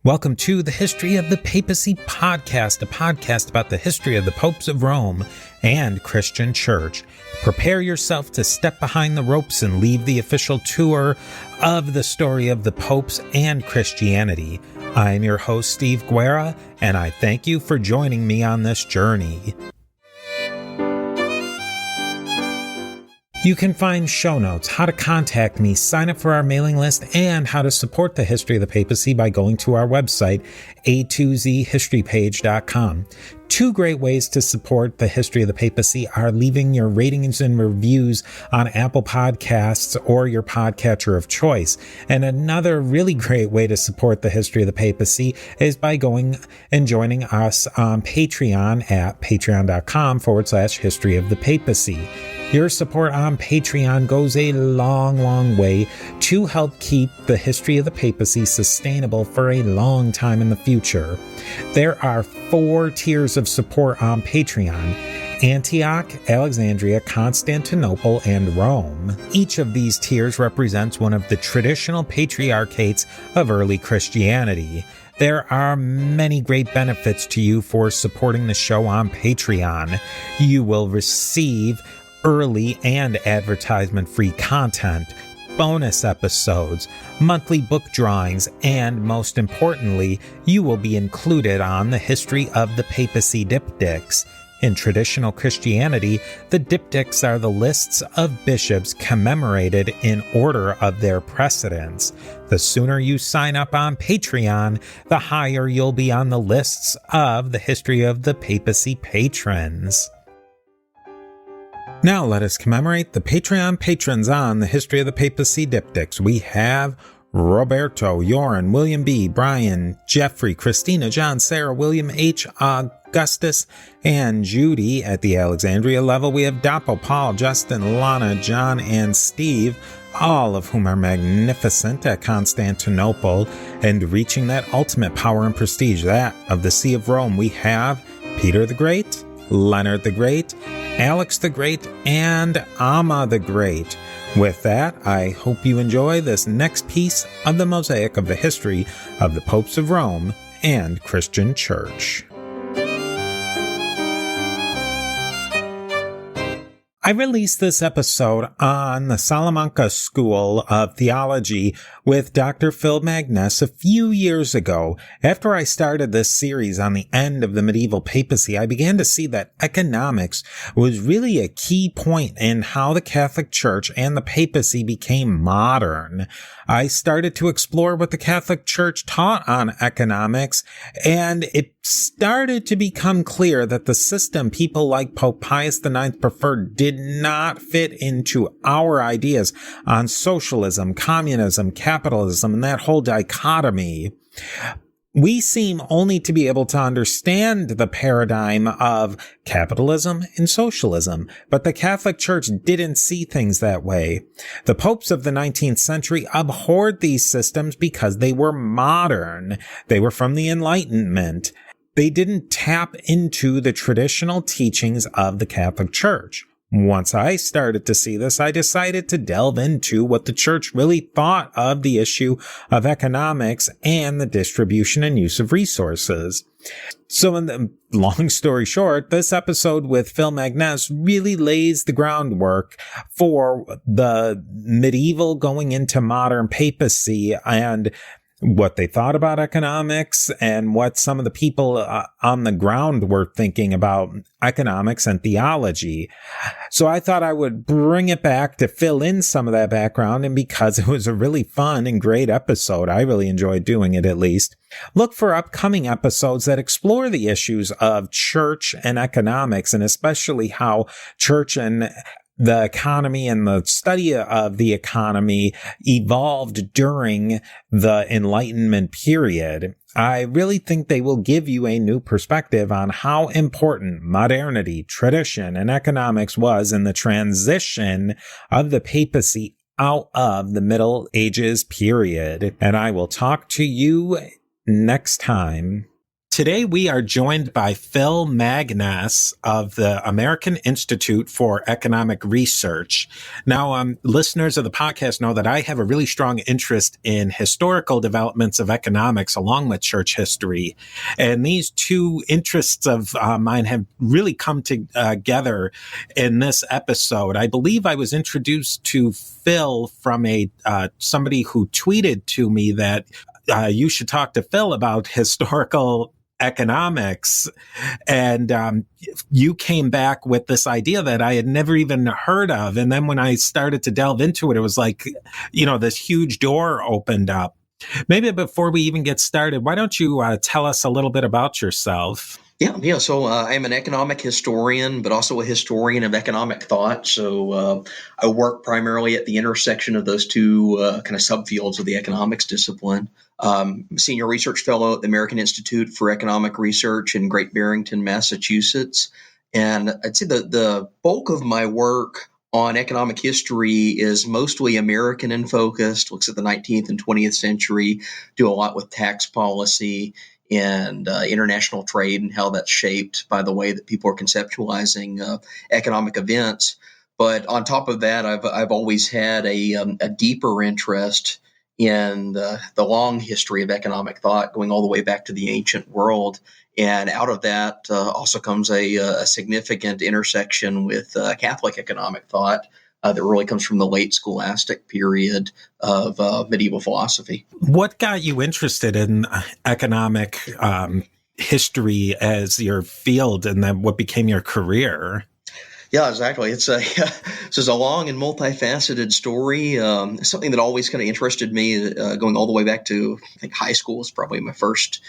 Welcome to the History of the Papacy podcast, a podcast about the history of the popes of Rome and Christian Church. Prepare yourself to step behind the ropes and leave the official tour of the story of the popes and Christianity. I am your host, Steve Guerra, and I thank you for joining me on this journey. You can find show notes, how to contact me, sign up for our mailing list, and how to support the History of the Papacy by going to our website, a2zhistorypage.com. Two great ways to support the History of the Papacy are leaving your ratings and reviews on Apple Podcasts or your podcatcher of choice. And another really great way to support the History of the Papacy is by going and joining us on Patreon at patreon.com/History of the Papacy. Your support on Patreon goes a long way to help keep the History of the Papacy sustainable for a long time in the future. There are 4 tiers of support on Patreon: Antioch, Alexandria, Constantinople, and Rome. Each of these tiers represents one of the traditional patriarchates of early Christianity. There are many great benefits to you for supporting the show on Patreon. You will receive early and advertisement-free content, bonus episodes, monthly book drawings, and most importantly, you will be included on the History of the Papacy diptychs. In traditional Christianity, the diptychs are the lists of bishops commemorated in order of their precedence. The sooner you sign up on Patreon, the higher you'll be on the lists of the History of the Papacy patrons. Now let us commemorate the Patreon patrons on the History of the Papacy diptychs. We have Roberto, Joran, William B., Brian, Jeffrey, Christina, John, Sarah, William H., Augustus, and Judy. At the Alexandria level, we have Dapo, Paul, Justin, Lana, John, and Steve, all of whom are magnificent at Constantinople and reaching that ultimate power and prestige, that of the See of Rome. We have Peter the Great, Leonard the Great, Alex the Great, and Amma the Great. With that, I hope you enjoy this next piece of the mosaic of the history of the popes of Rome and Christian Church. I released this episode on the Salamanca School of Theology with Dr. Phil Magness a few years ago. After I started this series on the end of the medieval papacy, I began to see that economics was really a key point in how the Catholic Church and the papacy became modern. I started to explore what the Catholic Church taught on economics, and it started to become clear that the system people like Pope Pius IX preferred did not fit into our ideas on socialism, communism, capitalism, and that whole dichotomy. We seem only to be able to understand the paradigm of capitalism and socialism, but the Catholic Church didn't see things that way. The popes of the 19th century abhorred these systems because they were modern. They were from the Enlightenment. They didn't tap into the traditional teachings of the Catholic Church. Once I started to see this, I decided to delve into what the church really thought of the issue of economics and the distribution and use of resources. So in the long story short, this episode with Phil Magness really lays the groundwork for the medieval going into modern papacy and what they thought about economics and what some of the people on the ground were thinking about economics and theology. So I thought I would bring it back to fill in some of that background, and because it was a really fun and great episode, I really enjoyed doing it at least. Look for upcoming episodes that explore the issues of church and economics, and especially how church and the economy and the study of the economy evolved during the Enlightenment period. I really think they will give you a new perspective on how important modernity, tradition, and economics was in the transition of the papacy out of the Middle Ages period. And I will talk to you next time. Today we are joined by Phil Magness of the American Institute for Economic Research. Now, listeners of the podcast know that I have a really strong interest in historical developments of economics along with church history. And these two interests of mine have really come together in this episode. I believe I was introduced to Phil from somebody who tweeted to me that you should talk to Phil about historical economics. And you came back with this idea that I had never even heard of. And then when I started to delve into it, it was like, this huge door opened up. Maybe before we even get started, why don't you tell us a little bit about yourself? Yeah. So I'm an economic historian, but also a historian of economic thought. So I work primarily at the intersection of those two kind of subfields of the economics discipline. I'm a senior research fellow at the American Institute for Economic Research in Great Barrington, Massachusetts. And I'd say the bulk of my work on economic history is mostly American in focused, looks at the 19th and 20th century, do a lot with tax policy and international trade and how that's shaped by the way that people are conceptualizing economic events. But on top of that, I've always had a deeper interest in the long history of economic thought, going all the way back to the ancient world. And out of that also comes a significant intersection with Catholic economic thought that really comes from the late scholastic period of medieval philosophy. What got you interested in economic history as your field, and then what became your career? Yeah, exactly. It's a long and multifaceted story. Something that always kind of interested me, going all the way back to, I think, high school is probably my first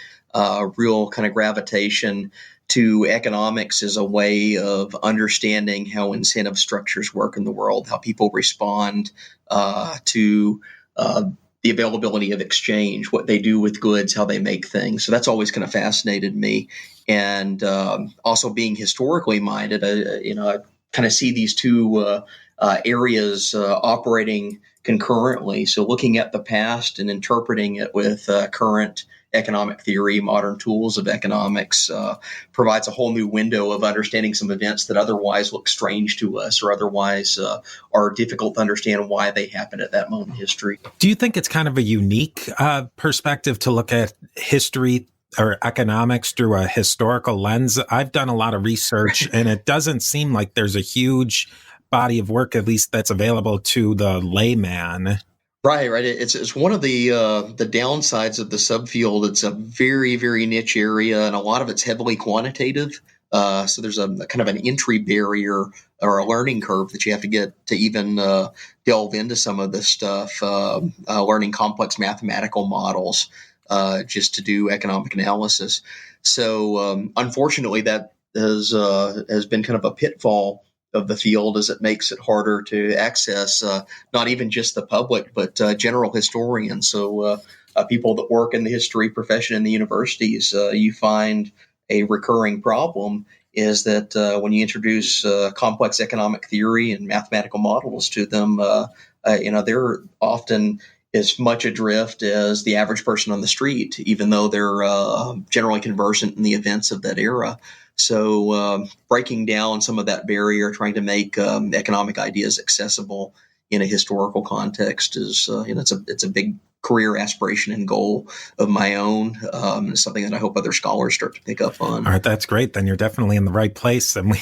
real kind of gravitation to economics as a way of understanding how incentive structures work in the world, how people respond to the availability of exchange, what they do with goods, how they make things. So that's always kind of fascinated me. And also being historically minded, I kind of see these two areas operating concurrently. So looking at the past and interpreting it with current economic theory, modern tools of economics, provides a whole new window of understanding some events that otherwise look strange to us or otherwise are difficult to understand why they happened at that moment in history. Do you think it's kind of a unique perspective to look at history or economics through a historical lens? I've done a lot of research and it doesn't seem like there's a huge body of work, at least that's available to the layman. Right. It's one of the downsides of the subfield. It's a very, very niche area, and a lot of it's heavily quantitative. So there's a kind of an entry barrier or a learning curve that you have to get to even delve into some of this stuff. Learning complex mathematical models just to do economic analysis. So unfortunately, that has been kind of a pitfall of the field, as it makes it harder to access not even just the public, but general historians. So people that work in the history profession in the universities, you find a recurring problem is that when you introduce complex economic theory and mathematical models to them, they're often as much adrift as the average person on the street, even though they're generally conversant in the events of that era. So breaking down some of that barrier, trying to make economic ideas accessible in a historical context is, it's a big career aspiration and goal of my own. It's something that I hope other scholars start to pick up on. All right, that's great. Then you're definitely in the right place. And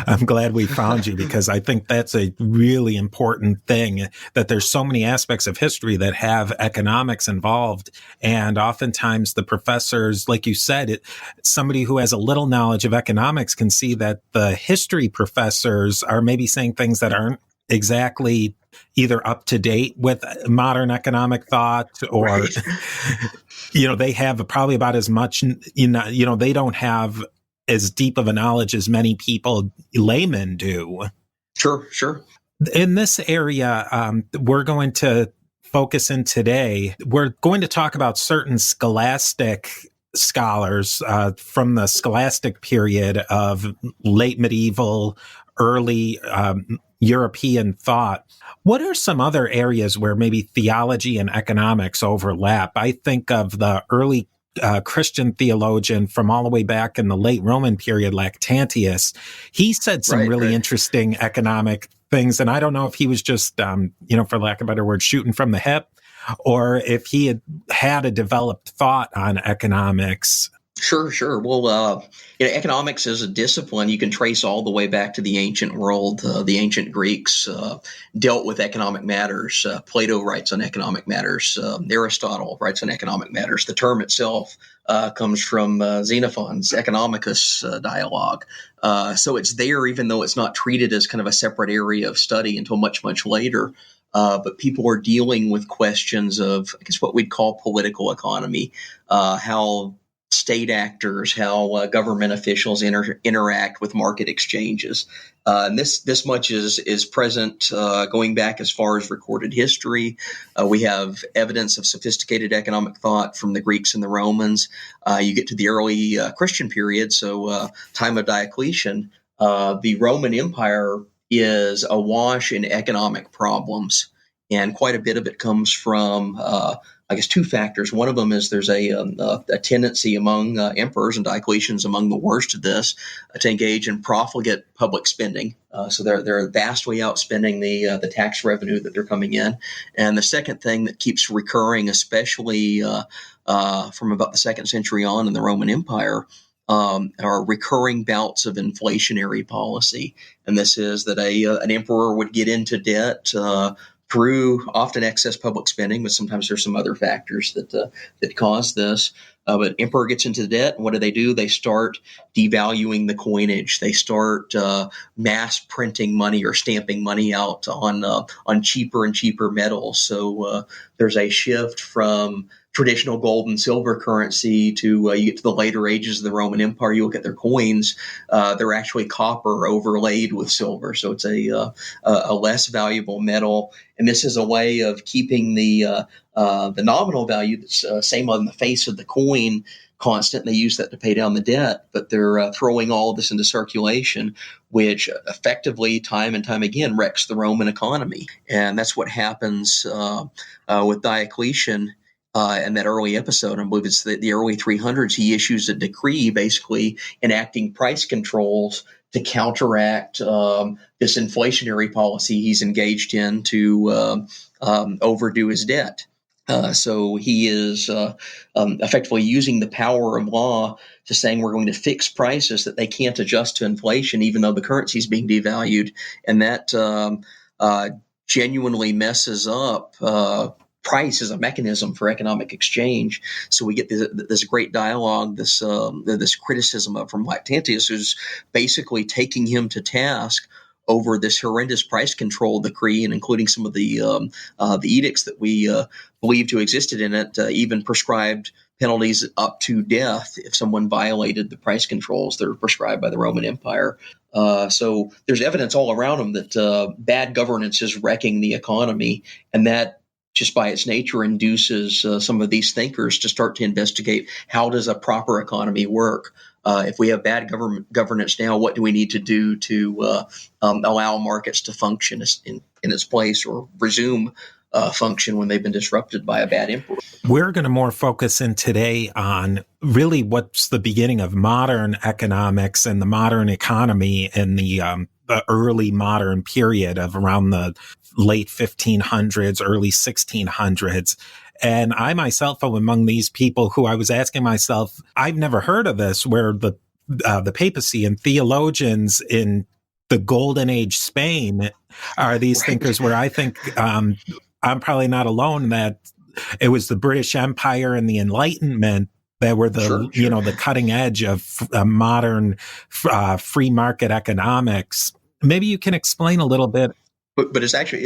I'm glad we found you, because I think that's a really important thing, that there's so many aspects of history that have economics involved. And oftentimes the professors, like you said, somebody who has a little knowledge of economics can see that the history professors are maybe saying things that aren't exactly either up to date with modern economic thought, or, right. They have probably about as much, they don't have as deep of a knowledge as many people, laymen, do. Sure. In this area, we're going to focus in today. We're going to talk about certain scholastic scholars from the scholastic period of late medieval, early European thought. What are some other areas where maybe theology and economics overlap? I think of the early Christian theologian from all the way back in the late Roman period, Lactantius. He said some really interesting economic things. And I don't know if he was just, for lack of a better word, shooting from the hip, or if he had a developed thought on economics. Sure. Well, economics is a discipline you can trace all the way back to the ancient world. The ancient Greeks dealt with economic matters. Plato writes on economic matters. Aristotle writes on economic matters. The term itself comes from Xenophon's Economicus dialogue. So it's there, even though it's not treated as kind of a separate area of study until much, much later. But people are dealing with questions of, I guess, what we'd call political economy, how state actors, how government officials interact with market exchanges. And this much is present going back as far as recorded history. We have evidence of sophisticated economic thought from the Greeks and the Romans. You get to the early Christian period, so time of Diocletian, the Roman Empire is awash in economic problems. And quite a bit of it comes from two factors. One of them is there's a tendency among emperors, and Diocletian's among the worst of this, to engage in profligate public spending. So they're vastly outspending the tax revenue that they're coming in. And the second thing that keeps recurring, especially from about the 2nd century on in the Roman Empire, are recurring bouts of inflationary policy. And this is that an emperor would get into debt through often excess public spending, but sometimes there's some other factors that cause this. But emperor gets into debt, and what do? They start devaluing the coinage. They start mass printing money or stamping money out on cheaper and cheaper metals. So there's a shift from traditional gold and silver currency to you get to the later ages of the Roman Empire. You look at their coins; they're actually copper overlaid with silver, so it's a less valuable metal. And this is a way of keeping the nominal value that's same on the face of the coin constant. They use that to pay down the debt, but they're throwing all of this into circulation, which effectively, time and time again, wrecks the Roman economy. And that's what happens with Diocletian. In that early episode, I believe it's the early 300s, he issues a decree basically enacting price controls to counteract this inflationary policy he's engaged in to overdo his debt. So he is effectively using the power of law to saying we're going to fix prices that they can't adjust to inflation, even though the currency is being devalued. And that genuinely messes up price as a mechanism for economic exchange. So we get this great dialogue, this criticism from Lactantius, who's basically taking him to task over this horrendous price control decree, and including some of the edicts that we believe to existed in it, even prescribed penalties up to death if someone violated the price controls that are prescribed by the Roman Empire. So there's evidence all around them that bad governance is wrecking the economy, and that just by its nature induces some of these thinkers to start to investigate how does a proper economy work. If we have bad governance now, what do we need to do to allow markets to function in its place or resume function when they've been disrupted by a bad emperor? We're going to more focus in today on really what's the beginning of modern economics and the modern economy in the early modern period of around the late 1500s, early 1600s. And I myself am among these people who I was asking myself, I've never heard of this, where the papacy and theologians in the Golden Age Spain are these thinkers, where I think I'm probably not alone, that it was the British Empire and the Enlightenment that were the the cutting edge of modern free market economics. Maybe you can explain a little bit. But it's actually,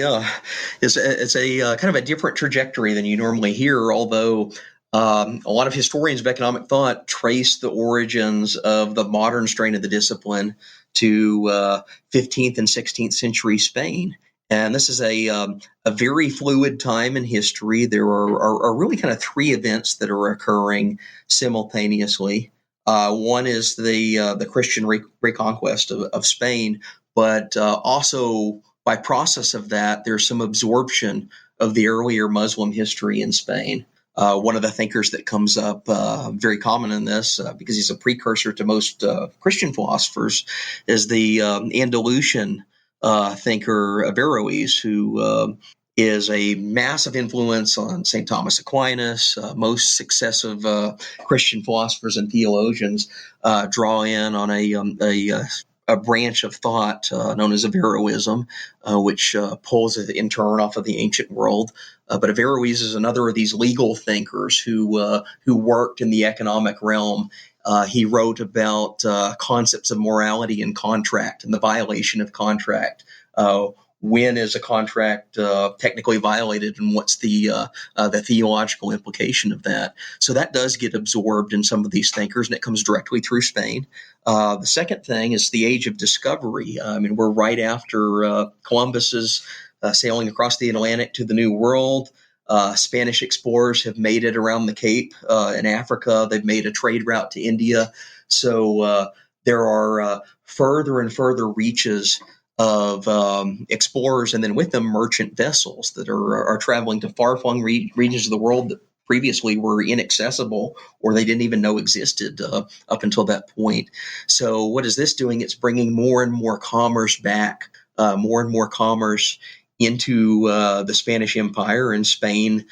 it's a kind of a different trajectory than you normally hear, although a lot of historians of economic thought trace the origins of the modern strain of the discipline to 15th and 16th century Spain. And this is a very fluid time in history. There are really kind of three events that are occurring simultaneously. One is the Christian reconquest of Spain, but also by process of that, there's some absorption of the earlier Muslim history in Spain. One of the thinkers that comes up very common in this, because he's a precursor to most Christian philosophers, is the Andalusian thinker Averroes, who is a massive influence on St. Thomas Aquinas. Most successive Christian philosophers and theologians draw in on a branch of thought known as Averroism, which pulls it in turn off of the ancient world. But Averroes is another of these legal thinkers who worked in the economic realm. He wrote about concepts of morality and contract and the violation of contract. When is a contract technically violated, and what's the theological implication of that? So that does get absorbed in some of these thinkers, and it comes directly through Spain. The second thing is the age of discovery. I mean, we're right after Columbus's sailing across the Atlantic to the New World. Spanish explorers have made it around the Cape in Africa. They've made a trade route to India. So there are further and further reaches of explorers, and then with them merchant vessels that are traveling to far-flung regions of the world that previously were inaccessible or they didn't even know existed up until that point. So what is this doing? It's bringing more and more commerce back, more and more commerce into the Spanish Empire, and Spain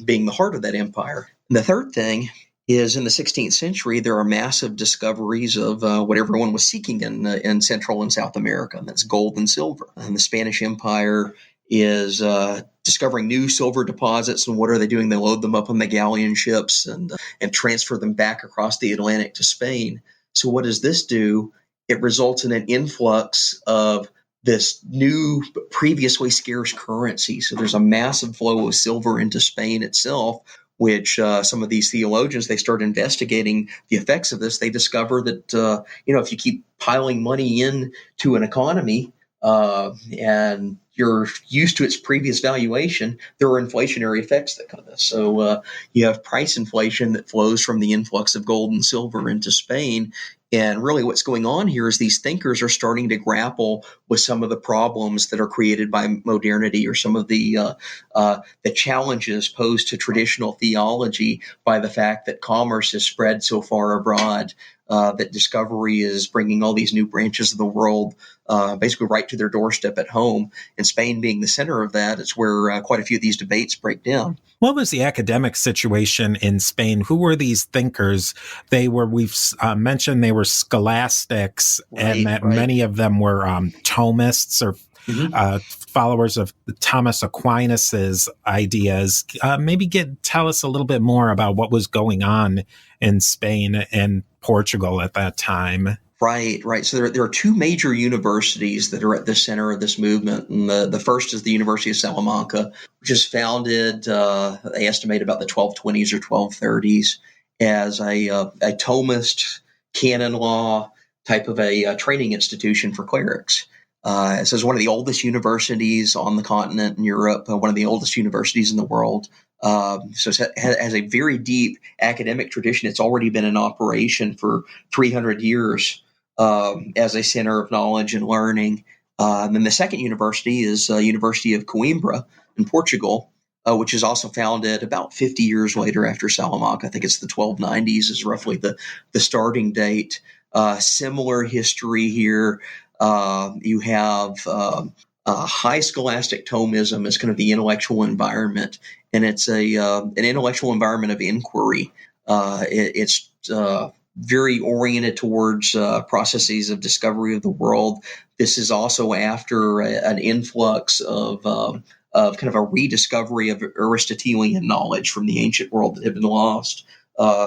being the heart of that empire. And the third thing is, in the 16th century, there are massive discoveries of what everyone was seeking in Central and South America, and that's gold and silver. And the Spanish Empire is discovering new silver deposits, and what are they doing? They load them up on the galleon ships and transfer them back across the Atlantic to Spain. So what does this do? It results in an influx of this new, previously scarce currency. So there's a massive flow of silver into Spain itself, which some of these theologians, they start investigating the effects of this. They discover that, if you keep piling money into an economy and you're used to its previous valuation, there are inflationary effects that come to this. So you have price inflation that flows from the influx of gold and silver into Spain. And really what's going on here is these thinkers are starting to grapple with some of the problems that are created by modernity, or some of the challenges posed to traditional theology by the fact that commerce has spread so far abroad, that discovery is bringing all these new branches of the world basically right to their doorstep at home. And Spain being the center of that, it's where quite a few of these debates break down. What was the academic situation in Spain? Who were these thinkers? We've mentioned they were scholastics, and that many of them were Thomists, or followers of Thomas Aquinas's ideas. Maybe tell us a little bit more about what was going on in Spain and Portugal at that time. Right. So there are two major universities that are at the center of this movement. And the first is the University of Salamanca, which is founded, they estimate, about the 1220s or 1230s as a Thomist canon law type of a training institution for clerics. So it's one of the oldest universities on the continent in Europe, one of the oldest universities in the world. So it has a very deep academic tradition. It's already been in operation for 300 years. As a center of knowledge and learning. And then the second university is University of Coimbra in Portugal, which is also founded about 50 years later after Salamanca. I think it's the 1290s is roughly the starting date. Similar history here. You have high scholastic Thomism as kind of the intellectual environment, and it's an intellectual environment of inquiry. It's very oriented towards processes of discovery of the world. This is also after an influx of kind of a rediscovery of Aristotelian knowledge from the ancient world that had been lost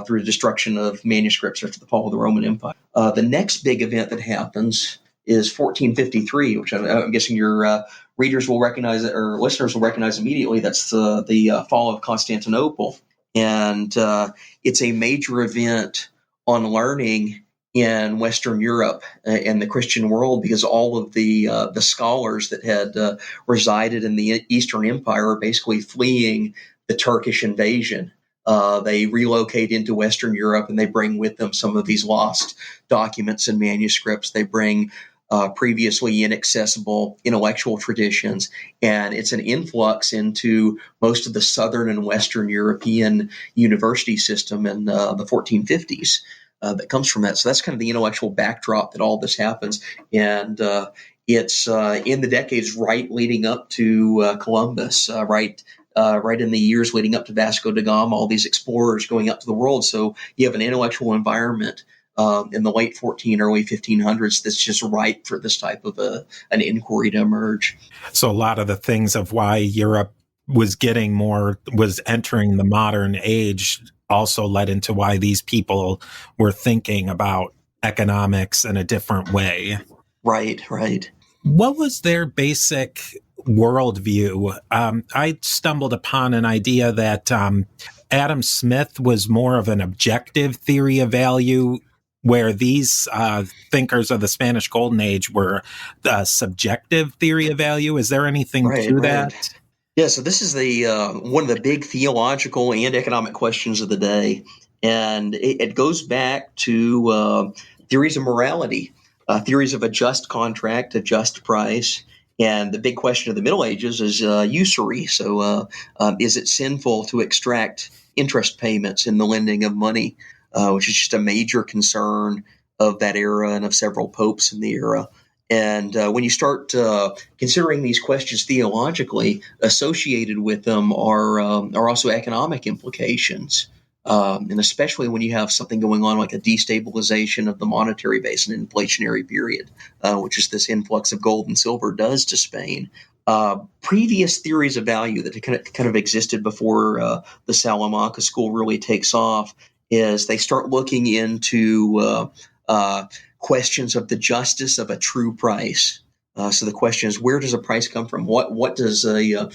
through the destruction of manuscripts after the fall of the Roman Empire. The next big event that happens is 1453, which I'm guessing your readers will recognize, or listeners will recognize immediately. That's the fall of Constantinople. And it's a major event on learning in Western Europe and the Christian world, because all of the scholars that had resided in the Eastern Empire are basically fleeing the Turkish invasion. They relocate into Western Europe, and they bring with them some of these lost documents and manuscripts. They bring previously inaccessible intellectual traditions, and it's an influx into most of the Southern and Western European university system in the 1450s. That comes from that. So that's kind of the intellectual backdrop that all this happens. And it's in the decades right leading up to Columbus, right in the years leading up to Vasco da Gama, all these explorers going out to the world. So you have an intellectual environment in the late 1400s, early 1500s that's just ripe for this type of an inquiry to emerge. So a lot of the things of why Europe was entering the modern age also led into why these people were thinking about economics in a different way. Right. What was their basic worldview? I stumbled upon an idea that Adam Smith was more of an objective theory of value, where these thinkers of the Spanish Golden Age were the subjective theory of value. Is there anything to that? Yeah, so this is the one of the big theological and economic questions of the day, and it goes back to theories of morality, theories of a just contract, a just price, and the big question of the Middle Ages is usury. So, is it sinful to extract interest payments in the lending of money, which is just a major concern of that era and of several popes in the era. And when you start considering these questions theologically, associated with them are also economic implications, and especially when you have something going on like a destabilization of the monetary base, an inflationary period, which is this influx of gold and silver does to Spain. Previous theories of value that kind of existed before the Salamanca school really takes off is they start looking into questions of the justice of a true price. So the question is, where does a price come from? What does a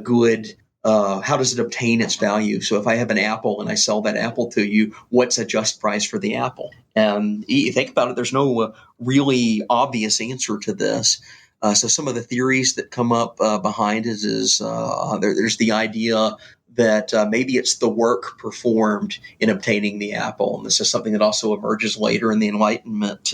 good how does it obtain its value? So if I have an apple and I sell that apple to you, what's a just price for the apple? And you think about it, there's no really obvious answer to this. So some of the theories that come up behind it is there's the idea that maybe it's the work performed in obtaining the apple. And this is something that also emerges later in the Enlightenment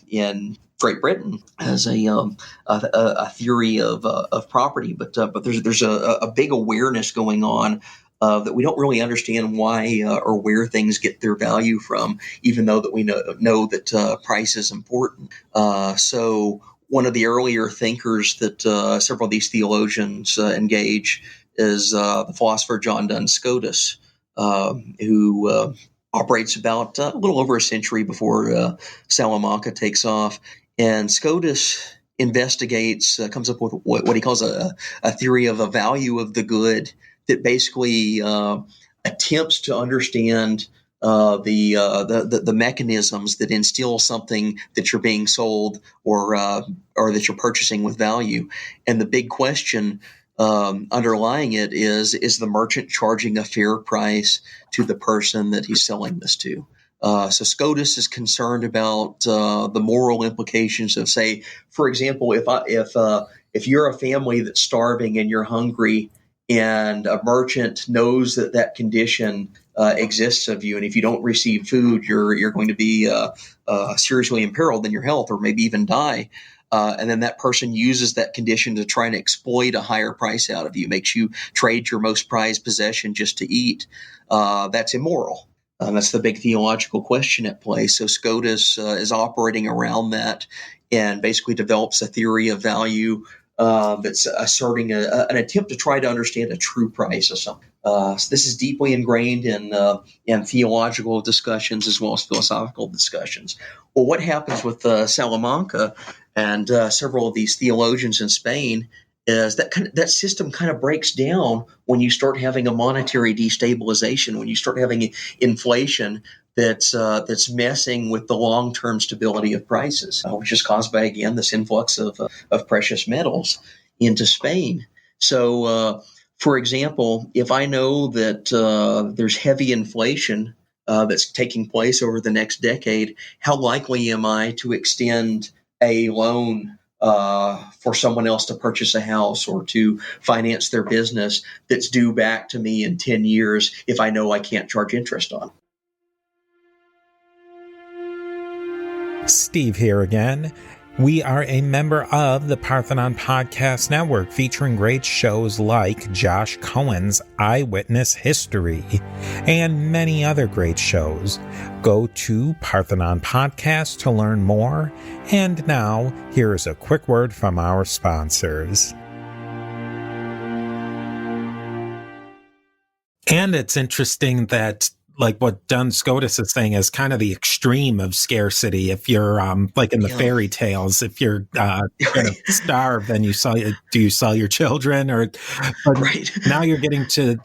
in Great Britain as a theory of property. But there's a big awareness going on that we don't really understand why or where things get their value from, even though that we know that price is important. So one of the earlier thinkers that several of these theologians engage is the philosopher John Duns Scotus, who operates about a little over a century before Salamanca takes off. And Scotus investigates, comes up with what he calls a theory of a value of the good that basically attempts to understand the mechanisms that instill something that you're being sold or that you're purchasing with value. And the big question underlying it is the merchant charging a fair price to the person that he's selling this to? So Scotus is concerned about the moral implications of, say, for example, if you're a family that's starving and you're hungry, and a merchant knows that condition exists of you, and if you don't receive food, you're going to be seriously imperiled in your health, or maybe even die. And then that person uses that condition to try and exploit a higher price out of you, makes you trade your most prized possession just to eat. That's immoral. That's the big theological question at play. So Scotus is operating around that and basically develops a theory of value that's asserting an attempt to try to understand a true price of something. So this is deeply ingrained in theological discussions as well as philosophical discussions. Well, what happens with Salamanca and several of these theologians in Spain is that system kind of breaks down when you start having a monetary destabilization, when you start having inflation that's messing with the long-term stability of prices, which is caused by, again, this influx of precious metals into Spain. So, for example, if I know that there's heavy inflation that's taking place over the next decade, how likely am I to extend a loan for someone else to purchase a house or to finance their business that's due back to me in 10 years if I know I can't charge interest on? Steve here again. We are a member of the Parthenon Podcast Network, featuring great shows like Josh Cohen's Eyewitness History and many other great shows. Go to Parthenon Podcast to learn more. And now, here's a quick word from our sponsors. And it's interesting that, like what Duns Scotus is saying, is kind of the extreme of scarcity. If you're like in the fairy tales, if you're going to starve, then you sell your children, or Right. Now you're getting to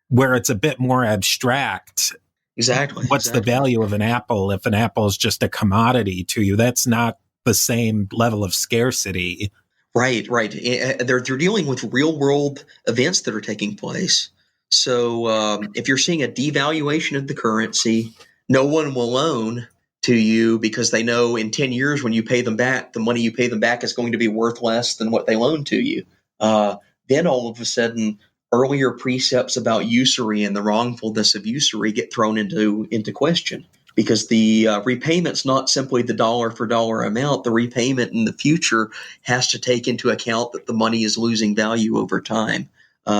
where it's a bit more abstract. Exactly. What's the value of an apple if an apple is just a commodity to you? That's not the same level of scarcity. Right. They're dealing with real world events that are taking place. So if you're seeing a devaluation of the currency, no one will loan to you because they know in 10 years when you pay them back, the money you pay them back is going to be worth less than what they loaned to you. Then all of a sudden, earlier precepts about usury and the wrongfulness of usury get thrown into question, because the repayment's not simply the dollar for dollar amount. The repayment in the future has to take into account that the money is losing value over time.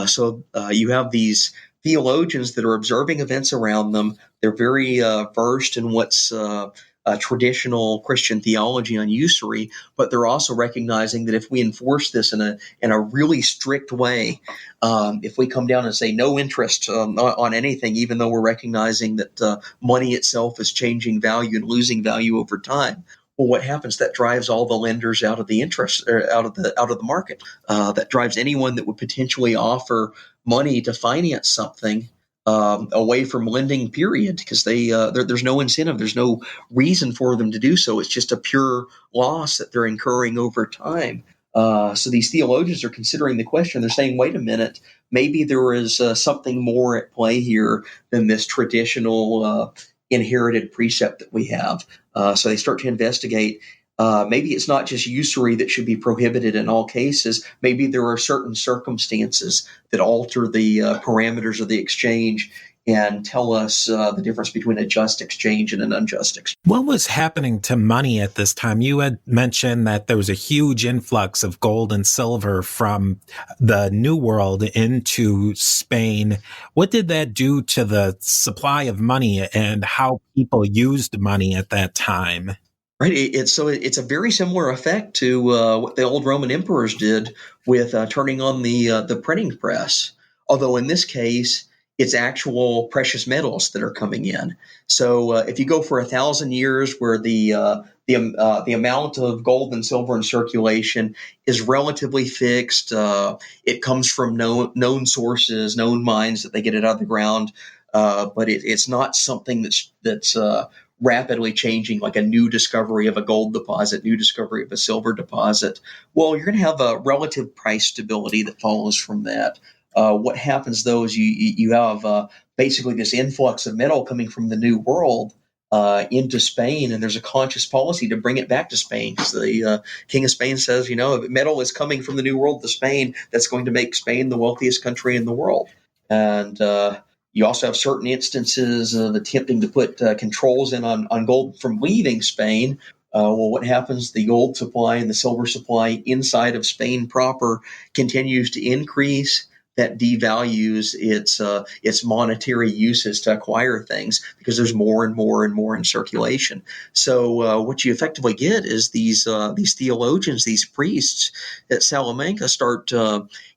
So you have these theologians that are observing events around them. They're very versed in what's traditional Christian theology on usury, but they're also recognizing that if we enforce this in a really strict way, if we come down and say no interest on anything, even though we're recognizing that money itself is changing value and losing value over time, well, what happens? That drives all the lenders out of the interest, or out of the market. That drives anyone that would potentially offer money to finance something away from lending. Period, because there's no incentive, there's no reason for them to do so. It's just a pure loss that they're incurring over time. So these theologians are considering the question. They're saying, wait a minute, maybe there is something more at play here than this traditional inherited precept that we have. So they start to investigate. Maybe it's not just usury that should be prohibited in all cases. Maybe there are certain circumstances that alter the parameters of the exchange and tell us the difference between a just exchange and an unjust exchange. What was happening to money at this time? You had mentioned that there was a huge influx of gold and silver from the New World into Spain. What did that do to the supply of money and how people used money at that time? Right. It's a very similar effect to what the old Roman emperors did with turning on the printing press. Although in this case, it's actual precious metals that are coming in. So if you go for 1,000 years where the amount of gold and silver in circulation is relatively fixed, it comes from known sources, known mines that they get it out of the ground, but it's not something that's rapidly changing, like a new discovery of a gold deposit, new discovery of a silver deposit. Well, you're going to have a relative price stability that follows from that. What happens, though, is you have basically this influx of metal coming from the New World into Spain, and there's a conscious policy to bring it back to Spain, because the King of Spain says, if metal is coming from the New World to Spain, that's going to make Spain the wealthiest country in the world. And you also have certain instances of attempting to put controls in on gold from leaving Spain. Well, what happens? The gold supply and the silver supply inside of Spain proper continues to increase. That devalues its monetary uses to acquire things, because there's more and more and more in circulation. So what you effectively get is these theologians, these priests at Salamanca start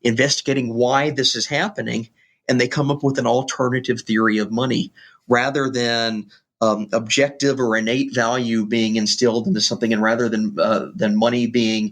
investigating why this is happening, and they come up with an alternative theory of money, rather than objective or innate value being instilled into something, and rather than money being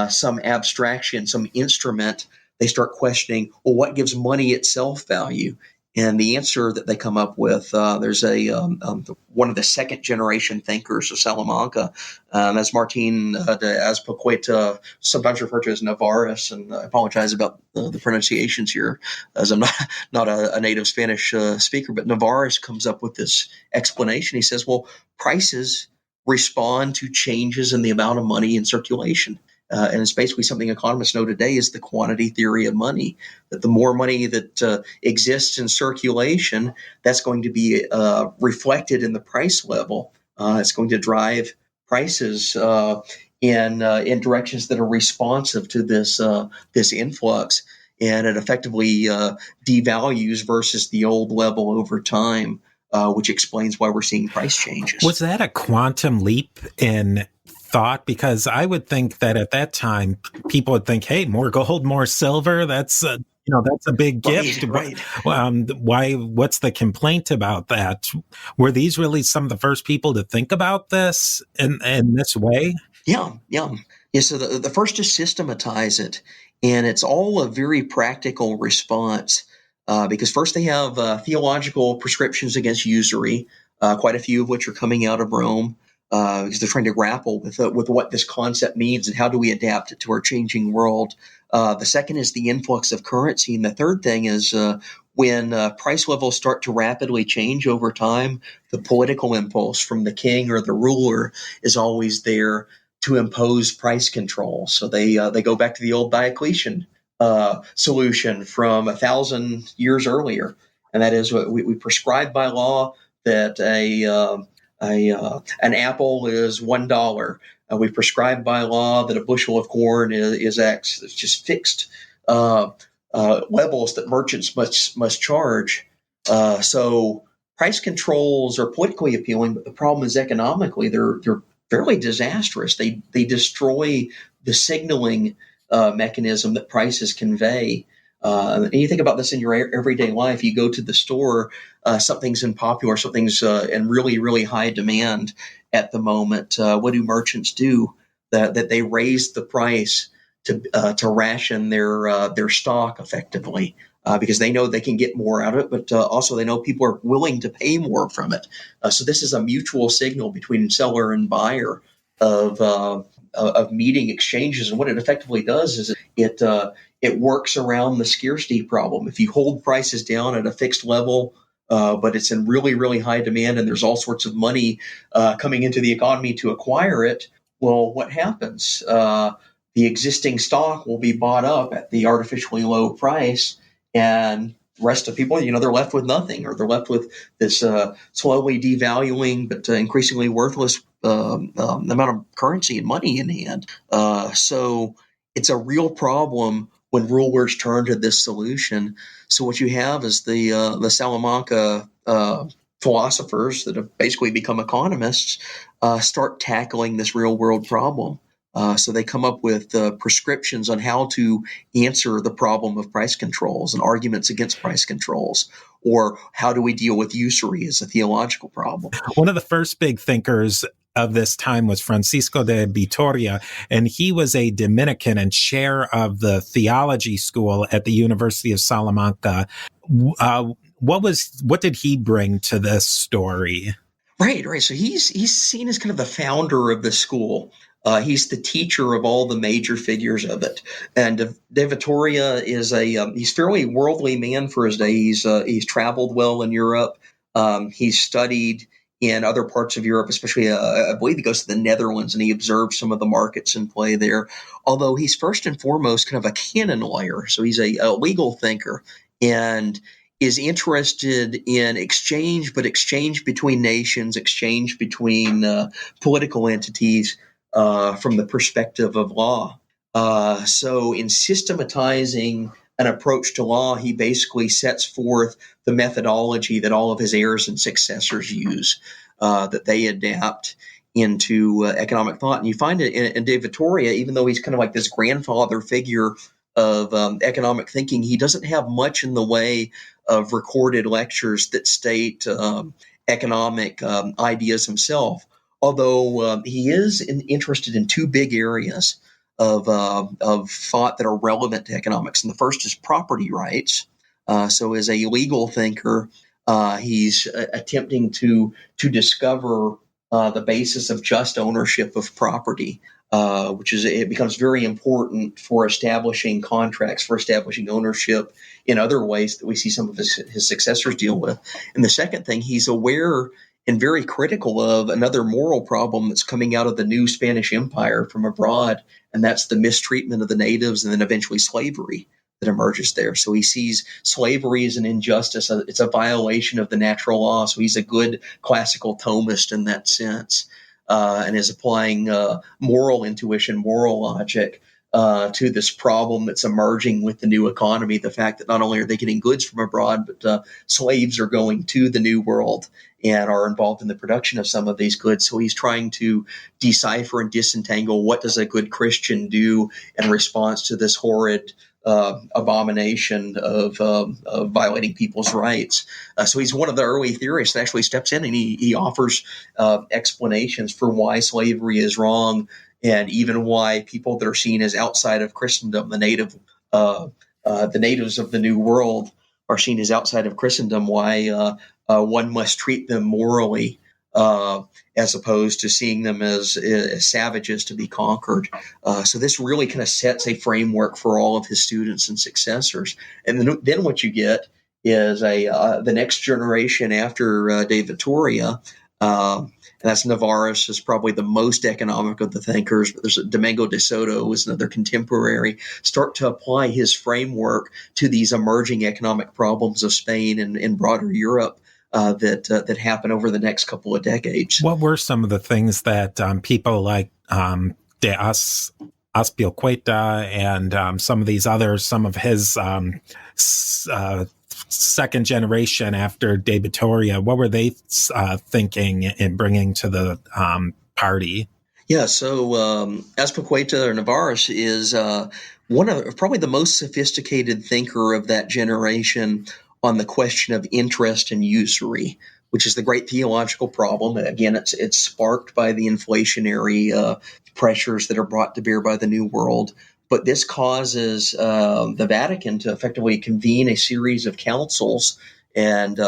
some abstraction, some instrument. They start questioning, well, what gives money itself value? And the answer that they come up with, there's one of the second generation thinkers of Salamanca, that's Martin de Azpilicueta, sometimes referred to as Navarres, and I apologize about the pronunciations here, as I'm not a native Spanish speaker, but Navarres comes up with this explanation. He says, well, prices respond to changes in the amount of money in circulation. And it's basically something economists know today is the quantity theory of money, that the more money that exists in circulation, that's going to be reflected in the price level. It's going to drive prices in directions that are responsive to this influx, and it effectively devalues versus the old level over time, which explains why we're seeing price changes. Was that a quantum leap in thought? Because I would think that at that time, people would think, hey, more gold, more silver, that's that's a big gift. Right. Why? What's the complaint about that? Were these really some of the first people to think about this in this way? Yeah. So the first to systematize it, and it's all a very practical response, because first they have theological prescriptions against usury, quite a few of which are coming out of Rome, because they're trying to grapple with what this concept means and how do we adapt it to our changing world. The second is the influx of currency, and the third thing is when price levels start to rapidly change over time, the political impulse from the king or the ruler is always there to impose price control. So they go back to the old Diocletian solution from 1,000 years earlier, and that is what we prescribe by law that an apple is $1. We prescribe by law that a bushel of corn is X. It's just fixed levels that merchants must charge. So price controls are politically appealing, but the problem is economically they're fairly disastrous. They destroy the signaling mechanism that prices convey. And you think about this in your everyday life. You go to the store, something's in popular, something's in really, really high demand at the moment. What do merchants do? That they raise the price to ration their stock effectively, because they know they can get more out of it, but also they know people are willing to pay more from it. So this is a mutual signal between seller and buyer of meeting exchanges. And what it effectively does is it works around the scarcity problem. If you hold prices down at a fixed level, but it's in really, really high demand and there's all sorts of money coming into the economy to acquire it, well, what happens? The existing stock will be bought up at the artificially low price, and the rest of people, they're left with nothing, or they're left with this slowly devaluing but increasingly worthless amount of currency and money in hand. So it's a real problem when rulers turn to this solution. So what you have is the Salamanca philosophers that have basically become economists start tackling this real world problem. So they come up with prescriptions on how to answer the problem of price controls and arguments against price controls, or how do we deal with usury as a theological problem. One of the first big thinkers of this time was Francisco de Vitoria, and he was a Dominican and chair of the theology school at the University of Salamanca. What did he bring to this story? Right. So he's seen as kind of the founder of the school. He's the teacher of all the major figures of it. And De Vitoria is he's fairly worldly man for his day. He's traveled well in Europe. He's studied in other parts of Europe, especially I believe he goes to the Netherlands, and he observes some of the markets in play there. Although he's first and foremost kind of a canon lawyer. So he's a legal thinker and is interested in exchange, but exchange between nations, exchange between political entities, from the perspective of law. So in systematizing an approach to law, he basically sets forth the methodology that all of his heirs and successors use, that they adapt into economic thought. And you find it in De Vitoria, even though he's kind of like this grandfather figure of economic thinking, he doesn't have much in the way of recorded lectures that state economic ideas himself. Although he is interested in two big areas of thought that are relevant to economics. And the first is property rights. So as a legal thinker, he's attempting to discover the basis of just ownership of property, it becomes very important for establishing contracts, for establishing ownership in other ways that we see some of his successors deal with. And the second thing, he's aware and very critical of another moral problem that's coming out of the new Spanish Empire from abroad, and that's the mistreatment of the natives and then eventually slavery that emerges there. So he sees slavery as an injustice. It's a violation of the natural law. So he's a good classical Thomist in that sense. and is applying moral intuition, moral logic to this problem that's emerging with the new economy. The fact that not only are they getting goods from abroad, but slaves are going to the New World and are involved in the production of some of these goods. So he's trying to decipher and disentangle what does a good Christian do in response to this horrid abomination of violating people's rights. So he's one of the early theorists that actually steps in and he offers explanations for why slavery is wrong, and even why people that are seen as outside of Christendom, the natives of the New World, are seen as outside of Christendom, why one must treat them morally as opposed to seeing them as savages to be conquered. So this really kind of sets a framework for all of his students and successors. And then what you get is the next generation after De Vittoria. And that's Navarrus is probably the most economic of the thinkers, but there's Domingo de Soto was another contemporary, start to apply his framework to these emerging economic problems of Spain and broader Europe that happen over the next couple of decades. What were some of the things that people like de Azpilicueta and some of these others, some of his second generation after De Vittoria, what were they thinking and bringing to the party? Yeah, so Azpilicueta or Navarrus is one of probably the most sophisticated thinker of that generation on the question of interest and usury, which is the great theological problem. Again, it's sparked by the inflationary pressures that are brought to bear by the New World. But this causes the Vatican to effectively convene a series of councils and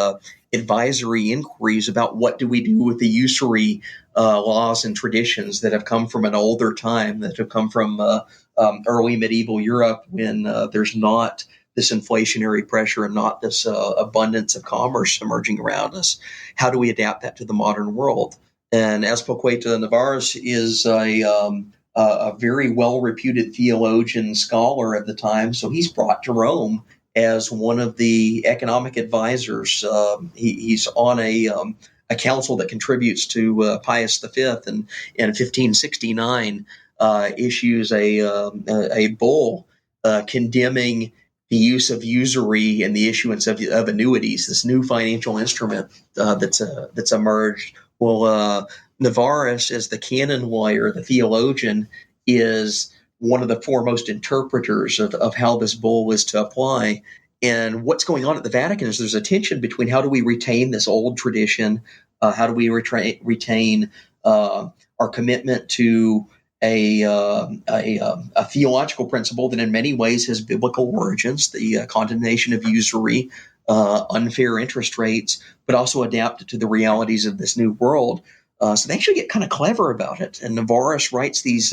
advisory inquiries about what do we do with the usury laws and traditions that have come from an older time, that have come from early medieval Europe, when there's not this inflationary pressure and not this abundance of commerce emerging around us. How do we adapt that to the modern world? And Azpilicueta Navarrus is a very well-reputed theologian scholar at the time, so he's brought to Rome as one of the economic advisors. He's on a council that contributes to Pius V, and in 1569 issues a bull condemning the use of usury and the issuance of annuities, this new financial instrument that's emerged. Well, Navarrus, as the canon lawyer, the theologian, is one of the foremost interpreters of how this bull is to apply. And what's going on at the Vatican is there's a tension between how do we retain this old tradition, how do we retain our commitment to a theological principle that in many ways has biblical origins, the condemnation of usury, unfair interest rates, but also adapted to the realities of this new world. So they actually get kind of clever about it. And Navarrus writes these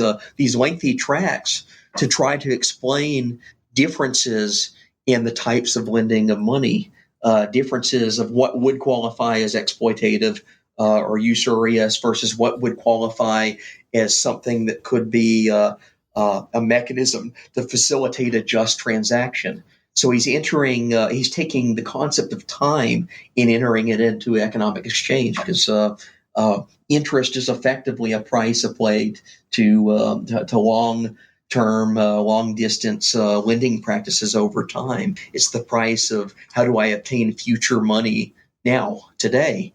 lengthy tracts to try to explain differences in the types of lending of money, differences of what would qualify as exploitative or usurious versus what would qualify as something that could be a mechanism to facilitate a just transaction. So he's taking the concept of time and entering it into economic exchange, because interest is effectively a price applied to long-term, long-distance lending practices over time. It's the price of how do I obtain future money now, today.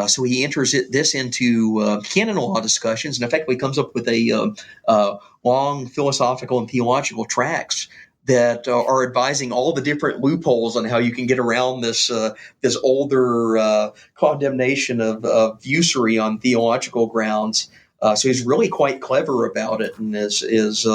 So he enters this into canon law discussions and effectively comes up with a long philosophical and theological tracts that are advising all the different loopholes on how you can get around this older condemnation of usury on theological grounds. So he's really quite clever about it and is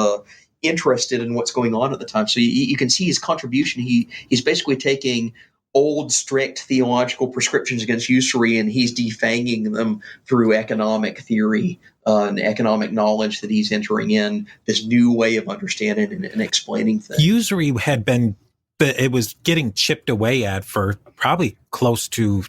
interested in what's going on at the time. So you can see his contribution. He's basically taking old, strict theological prescriptions against usury, and he's defanging them through economic theory and economic knowledge that he's entering in this new way of understanding and explaining things. Usury it was getting chipped away at for probably close to,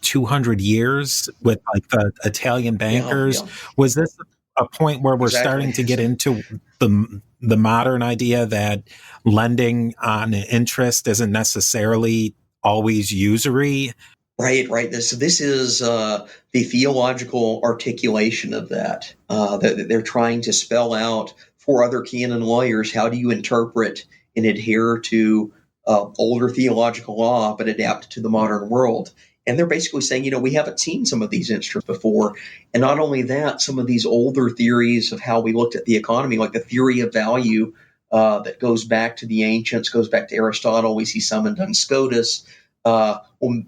200 years with like the Italian bankers. Yeah. Was this a point where we're starting to get into the modern idea that lending on interest isn't necessarily always usury? Right. This is the theological articulation of that. That they're trying to spell out for other canon lawyers, how do you interpret and adhere to older theological law, but adapt it to the modern world? And they're basically saying, we haven't seen some of these instruments before. And not only that, some of these older theories of how we looked at the economy, like the theory of value that goes back to the ancients, goes back to Aristotle. We see some in Duns Scotus. Well,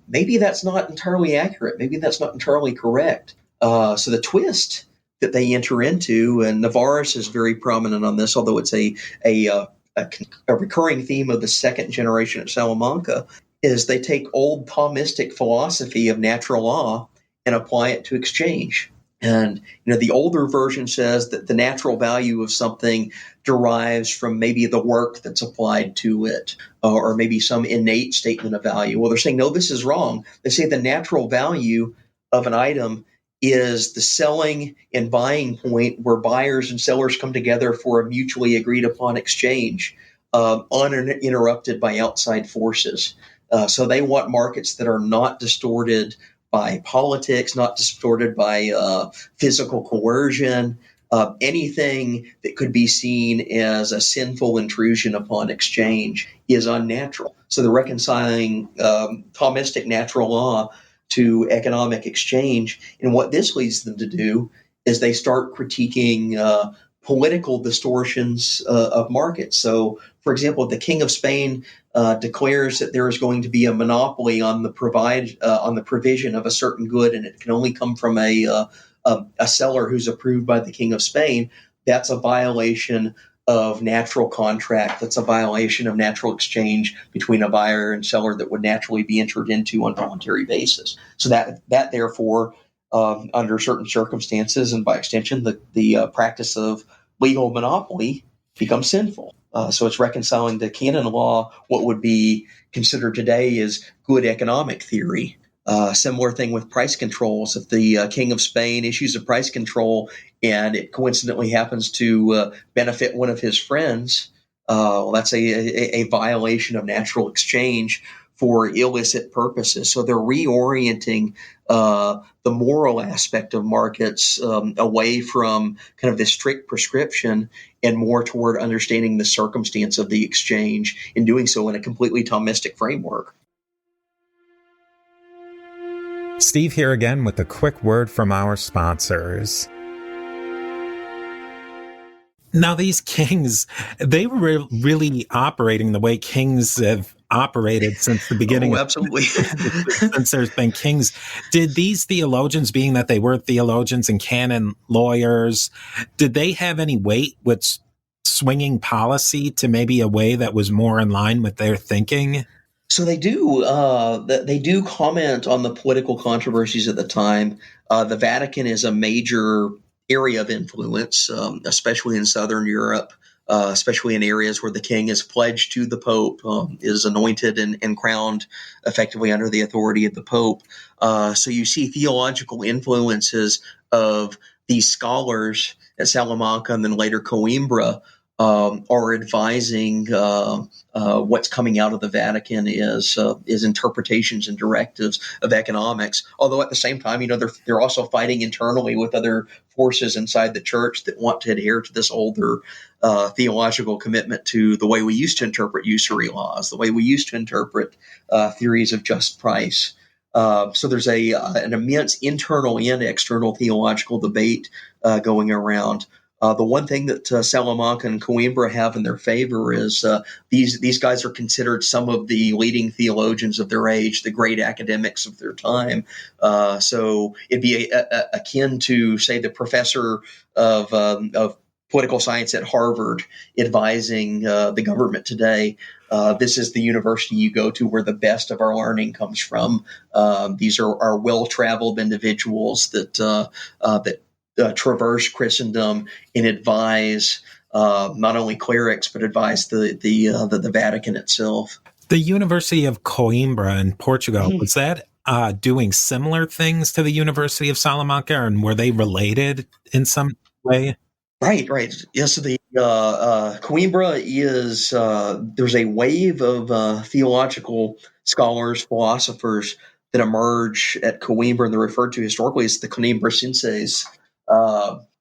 maybe that's not entirely accurate. Maybe that's not entirely correct. So the twist that they enter into, and Navarrus is very prominent on this, although it's a recurring theme of the second generation at Salamanca, is they take old Thomistic philosophy of natural law and apply it to exchange. And the older version says that the natural value of something derives from maybe the work that's applied to it, or maybe some innate statement of value. Well, they're saying, no, this is wrong. They say the natural value of an item is the selling and buying point where buyers and sellers come together for a mutually agreed upon exchange, uninterrupted by outside forces. So they want markets that are not distorted by politics, not distorted by physical coercion, anything that could be seen as a sinful intrusion upon exchange is unnatural. So they're reconciling Thomistic natural law to economic exchange. And what this leads them to do is they start critiquing political distortions of markets. So, for example, the King of Spain declares that there is going to be a monopoly on the provision of a certain good, and it can only come from a seller who's approved by the King of Spain. That's a violation of natural contract. That's a violation of natural exchange between a buyer and seller that would naturally be entered into on a voluntary basis. So that therefore, under certain circumstances, and by extension, the practice of legal monopoly becomes sinful. So it's reconciling the canon law, what would be considered today as good economic theory. Similar thing with price controls. If the King of Spain issues a price control and it coincidentally happens to benefit one of his friends, that's a violation of natural exchange for illicit purposes. So they're reorienting the moral aspect of markets away from kind of this strict prescription and more toward understanding the circumstance of the exchange, and doing so in a completely Thomistic framework. Steve here again with a quick word from our sponsors. Now, these kings, they were really operating the way kings have operated since the beginning. Absolutely. Since there's been kings. Did these theologians, being that they were theologians and canon lawyers, did they have any weight with swinging policy to maybe a way that was more in line with their thinking? So they do. They do comment on the political controversies at the time. The Vatican is a major area of influence, especially in Southern Europe, especially in areas where the king is pledged to the Pope, is anointed and crowned effectively under the authority of the Pope. So you see theological influences of these scholars at Salamanca and then later Coimbra are advising what's coming out of the Vatican is interpretations and directives of economics. Although at the same time, they're also fighting internally with other forces inside the church that want to adhere to this older theological commitment to the way we used to interpret usury laws, the way we used to interpret theories of just price. So there's an immense internal and external theological debate going around. The one thing that Salamanca and Coimbra have in their favor is these guys are considered some of the leading theologians of their age, the great academics of their time. So it'd be akin to, say, the professor of political science at Harvard advising the government today. This is the university you go to where the best of our learning comes from. These are well-traveled individuals that traverse Christendom and advise not only clerics but advise the Vatican itself. The University of Coimbra in Portugal, was that doing similar things to the University of Salamanca, and were they related in some way? Right. Yes, the Coimbra is there's a wave of theological scholars, philosophers that emerge at Coimbra and they're referred to historically as the Coimbrenses,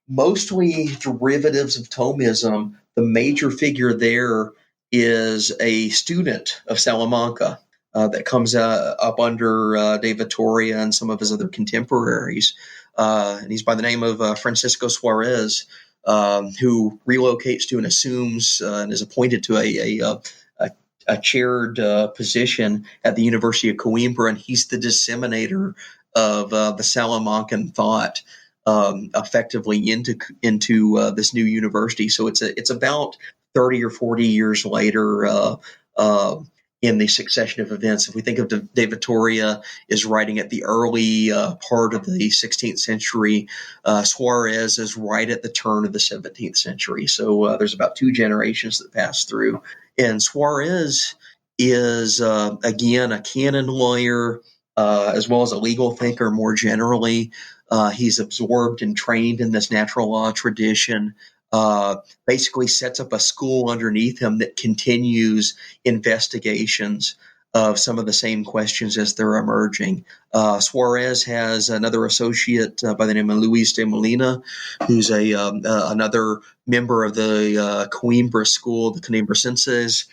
mostly derivatives of Thomism. The major figure there is a student of Salamanca that comes up under de Vitoria and some of his other contemporaries. And he's by the name of Francisco Suarez, who relocates to and assumes and is appointed to a chaired position at the University of Coimbra, and he's the disseminator of the Salamancan thought effectively into this new university. So it's about 30 or 40 years later in the succession of events. If we think of de Vitoria is writing at the early part of the 16th century, Suarez is right at the turn of the 17th century. So there's about 2 generations that pass through. And Suarez is, again, a canon lawyer, as well as a legal thinker more generally. He's absorbed and trained in this natural law tradition, basically sets up a school underneath him that continues investigations of some of the same questions as they're emerging. Suarez has another associate by the name of Luis de Molina, who's another member of the Coimbra school, the Coimbrenses,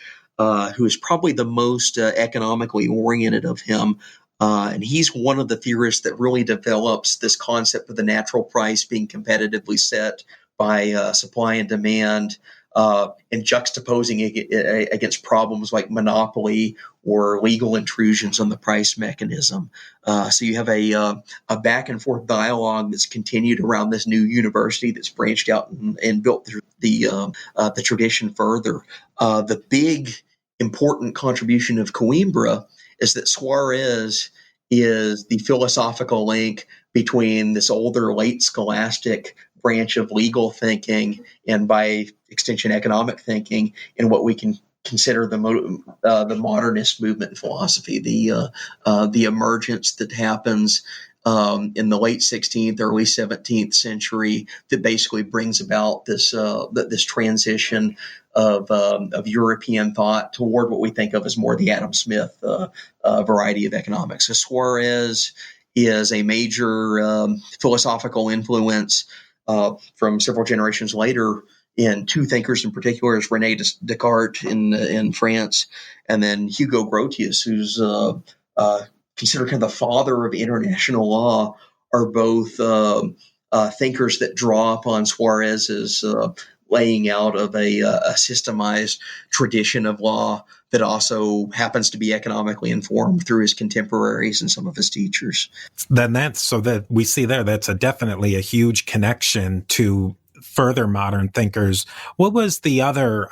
who is probably the most economically oriented of him. And he's one of the theorists that really develops this concept of the natural price being competitively set by supply and demand, and juxtaposing it against problems like monopoly or legal intrusions on the price mechanism. So you have a back and forth dialogue that's continued around this new university that's branched out and built through the tradition further. The big important contribution of Coimbra is that Suarez is the philosophical link between this older late scholastic branch of legal thinking and by extension economic thinking and what we can consider the modernist movement in philosophy, the emergence that happens in the late 16th, early 17th century that basically brings about this transition of European thought toward what we think of as more the Adam Smith variety of economics. So Suarez is a major philosophical influence from several generations later in 2 thinkers in particular, is René Descartes in France, and then Hugo Grotius, who's considered kind of the father of international law, are both thinkers that draw upon Suarez's laying out of a systemized tradition of law that also happens to be economically informed through his contemporaries and some of his teachers. Then that's so that we see there, that's definitely a huge connection to further modern thinkers. What was the other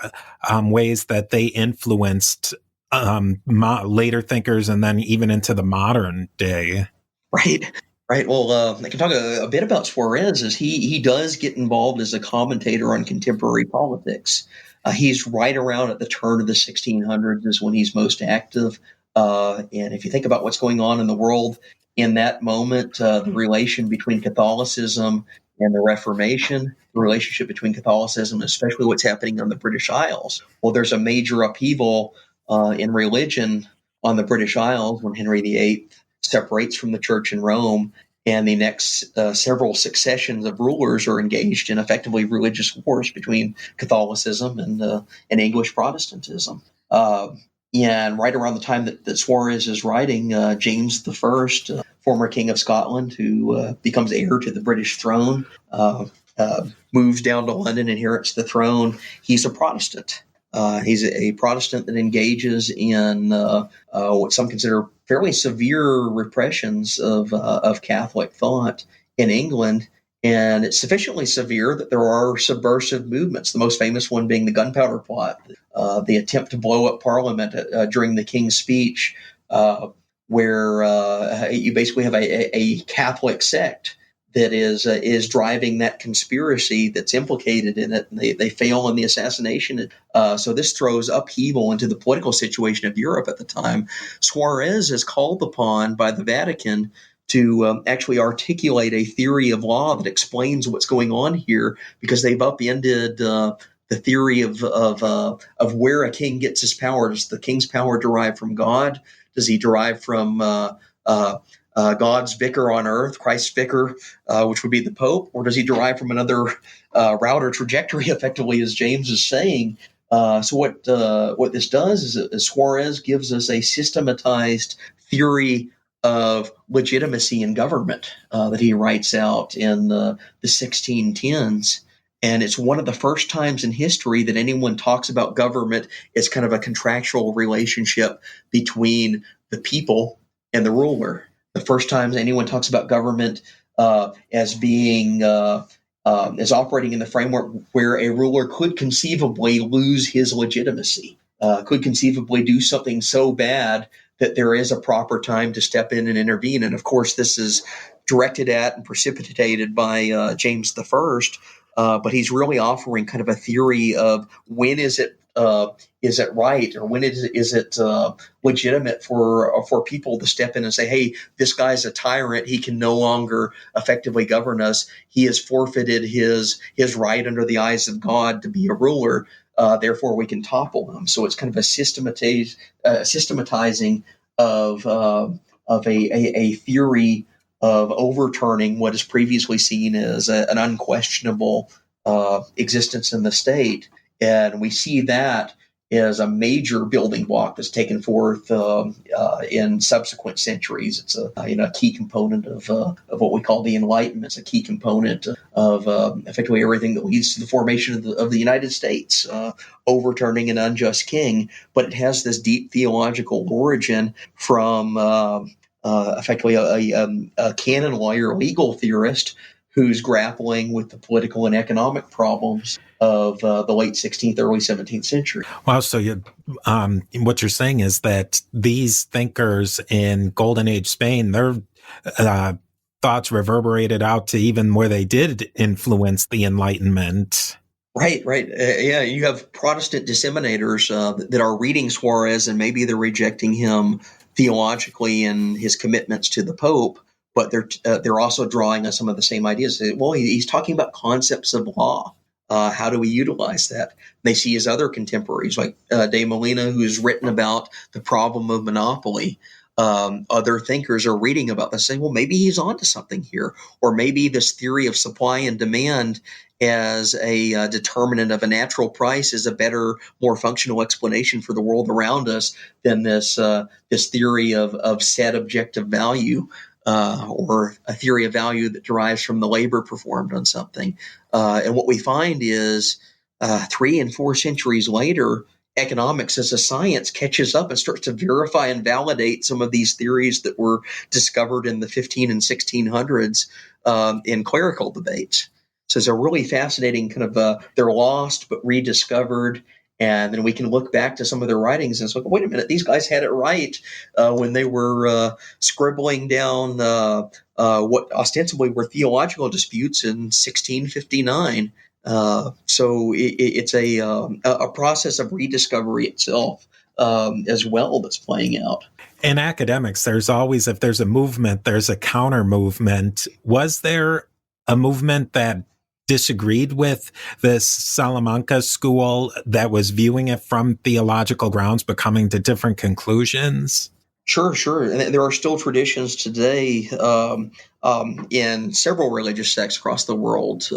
ways that they influenced later thinkers and then even into the modern day? Right. Well, I can talk a bit about Suarez. As he does get involved as a commentator on contemporary politics. He's right around at the turn of the 1600s is when he's most active. And if you think about what's going on in the world in that moment, the relation between Catholicism and the Reformation, the relationship between Catholicism, especially what's happening on the British Isles. Well, there's a major upheaval in religion on the British Isles when Henry VIII separates from the church in Rome, and the next several successions of rulers are engaged in effectively religious wars between Catholicism and English Protestantism. And right around the time that Suarez is writing, James I, former King of Scotland, who becomes heir to the British throne, moves down to London, inherits the throne. He's a Protestant. He's a Protestant that engages in what some consider fairly severe repressions of Catholic thought in England. And it's sufficiently severe that there are subversive movements, the most famous one being the Gunpowder Plot, the attempt to blow up Parliament during the King's speech, where you basically have a Catholic sect that is driving that conspiracy that's implicated in it. And they fail in the assassination. So this throws upheaval into the political situation of Europe at the time. Suarez is called upon by the Vatican to actually articulate a theory of law that explains what's going on here, because they've upended the theory of where a king gets his power. Does the king's power derive from God? Does he derive from God's vicar on earth, Christ's vicar, which would be the Pope, or does he derive from another route or trajectory, effectively, as James is saying? So what this does is Suarez gives us a systematized theory of legitimacy in government that he writes out in the 1610s. And it's one of the first times in history that anyone talks about government as kind of a contractual relationship between the people and the ruler. The first time anyone talks about government as being as operating in the framework where a ruler could conceivably lose his legitimacy, could conceivably do something so bad that there is a proper time to step in and intervene. And of course, this is directed at and precipitated by James the First. But he's really offering kind of a theory of when is it right, or when is it legitimate for people to step in and say, hey, this guy's a tyrant. He can no longer effectively govern us. He has forfeited his right under the eyes of God to be a ruler. Therefore, we can topple him. So it's kind of a systematizing of a theory of overturning what is previously seen as an unquestionable existence in the state. And we see that as a major building block that's taken forth in subsequent centuries. It's a key component of what we call the Enlightenment. It's a key component of effectively everything that leads to the formation of the United States, overturning an unjust king. But it has this deep theological origin from effectively a canon lawyer, legal theorist, who's grappling with the political and economic problems of the late 16th, early 17th century. Wow. So what you're saying is that these thinkers in Golden Age Spain, their thoughts reverberated out to even where they did influence the Enlightenment. Right. Yeah, you have Protestant disseminators that are reading Suarez, and maybe they're rejecting him theologically and his commitments to the Pope, but they're also drawing on some of the same ideas. Well, he's talking about concepts of law. How do we utilize that? They see his other contemporaries, like De Molina, who's written about the problem of monopoly. Other thinkers are reading about this, saying, well, maybe he's onto something here, or maybe this theory of supply and demand as a determinant of a natural price is a better, more functional explanation for the world around us than this theory of set objective value, or a theory of value that derives from the labor performed on something. And what we find is 3 and 4 centuries later, economics as a science catches up and starts to verify and validate some of these theories that were discovered in the 15 and 1600s in clerical debates. So it's a really fascinating kind of they're lost but rediscovered. And then we can look back to some of their writings and say, wait a minute, these guys had it right when they were scribbling down what ostensibly were theological disputes in 1659. So it's a process of rediscovery itself as well that's playing out. In academics, there's always, if there's a movement, there's a counter movement. Was there a movement that disagreed with this Salamanca school that was viewing it from theological grounds but coming to different conclusions? Sure. And there are still traditions today in several religious sects across the world.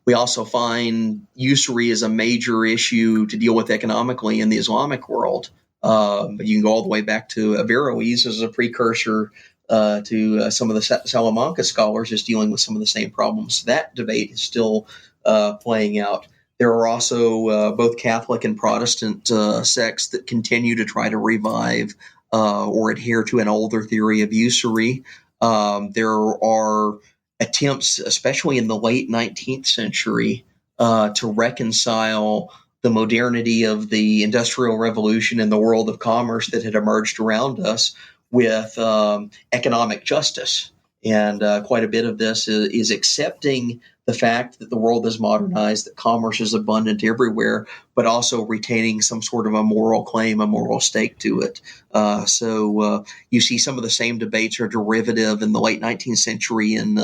We also find usury as a major issue to deal with economically in the Islamic world. But you can go all the way back to Averroes as a precursor to some of the Salamanca scholars is dealing with some of the same problems. That debate is still playing out. There are also both Catholic and Protestant sects that continue to try to revive or adhere to an older theory of usury. There are attempts, especially in the late 19th century, to reconcile the modernity of the Industrial Revolution and the world of commerce that had emerged around us with economic justice. And quite a bit of this is accepting the fact that the world is modernized, that commerce is abundant everywhere, but also retaining some sort of a moral claim, a moral stake to it. So you see some of the same debates are derivative in the late 19th century in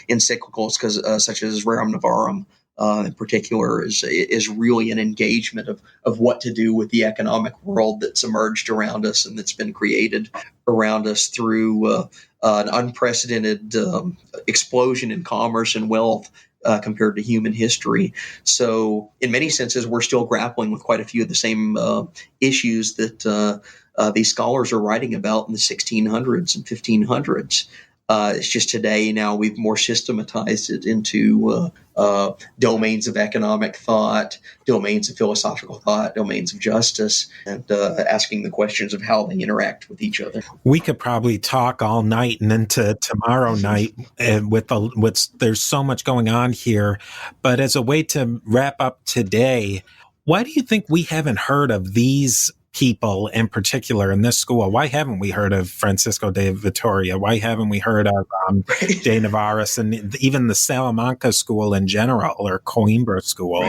encyclicals such as Rerum Novarum, in particular is really an engagement of what to do with the economic world that's emerged around us and that's been created around us through an unprecedented explosion in commerce and wealth compared to human history. So in many senses, we're still grappling with quite a few of the same issues that these scholars are writing about in the 1600s and 1500s. It's just today now we've more systematized it into domains of economic thought, domains of philosophical thought, domains of justice, and asking the questions of how they interact with each other. We could probably talk all night and into tomorrow night, and there's so much going on here. But as a way to wrap up today, why do you think we haven't heard of these people in particular in this school? Why haven't we heard of Francisco de Vitoria? Why haven't we heard of de Navarras and even the Salamanca school in general, or Coimbra school?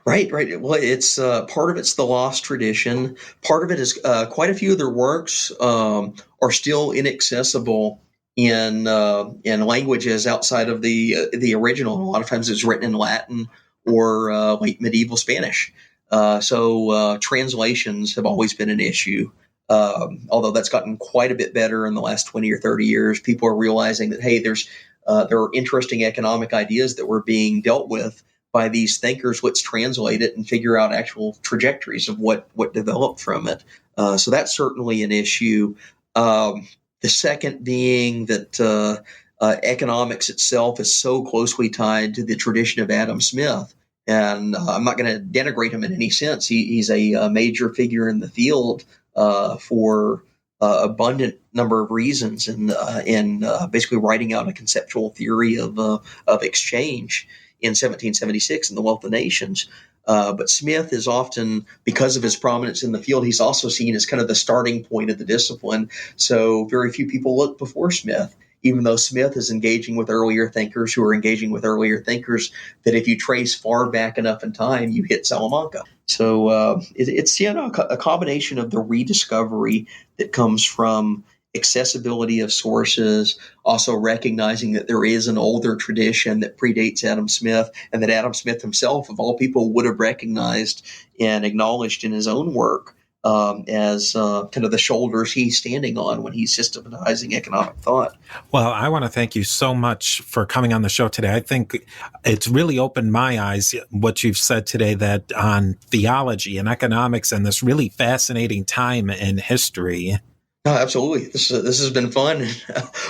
Right. Well, it's part of it's the lost tradition. Part of it is quite a few of their works are still inaccessible in languages outside of the original. A lot of times it's written in Latin or late medieval Spanish. So translations have always been an issue, although that's gotten quite a bit better in the last 20 or 30 years. People are realizing that, hey, there are interesting economic ideas that were being dealt with by these thinkers. Let's translate it and figure out actual trajectories of what developed from it. So that's certainly an issue. The second being that economics itself is so closely tied to the tradition of Adam Smith. And I'm not going to denigrate him in any sense. He's a major figure in the field for abundant number of reasons, and basically writing out a conceptual theory of exchange in 1776 in The Wealth of Nations. But Smith is often, because of his prominence in the field, he's also seen as kind of the starting point of the discipline. So very few people look before Smith, even though Smith is engaging with earlier thinkers who are engaging with earlier thinkers, that if you trace far back enough in time, you hit Salamanca. So it's a combination of the rediscovery that comes from accessibility of sources, also recognizing that there is an older tradition that predates Adam Smith, and that Adam Smith himself, of all people, would have recognized and acknowledged in his own work as kind of the shoulders he's standing on when he's systematizing economic thought. Well, I want to thank you so much for coming on the show today. I think it's really opened my eyes, what you've said today, that on theology and economics and this really fascinating time in history. Oh, absolutely. This has been fun.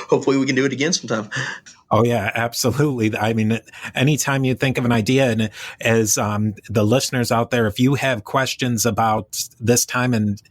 Hopefully we can do it again sometime. Oh, yeah, absolutely. I mean, anytime you think of an idea, and as the listeners out there, if you have questions about this time and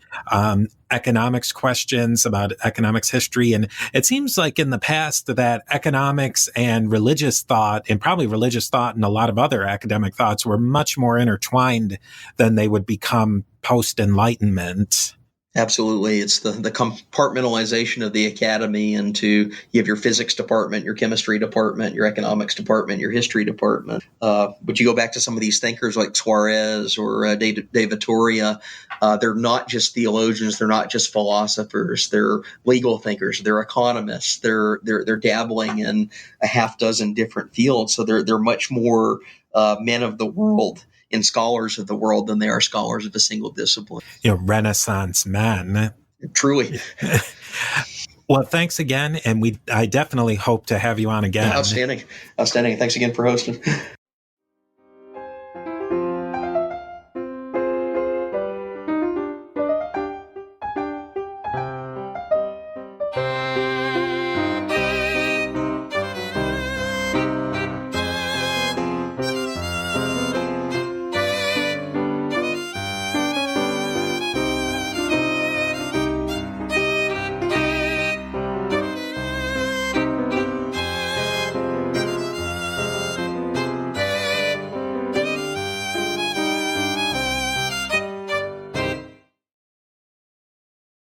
economics questions about economics history, and it seems like in the past that economics and religious thought, and probably religious thought and a lot of other academic thoughts, were much more intertwined than they would become post-Enlightenment. Absolutely. It's the compartmentalization of the academy into, you have your physics department, your chemistry department, your economics department, your history department. But you go back to some of these thinkers like Suarez or de Vitoria, they're not just theologians, they're not just philosophers, they're legal thinkers, they're economists, they're dabbling in a half dozen different fields. So they're much more men of the world and scholars of the world than they are scholars of a single discipline. Renaissance men. Truly. Well, thanks again. And I definitely hope to have you on again. Outstanding. Thanks again for hosting.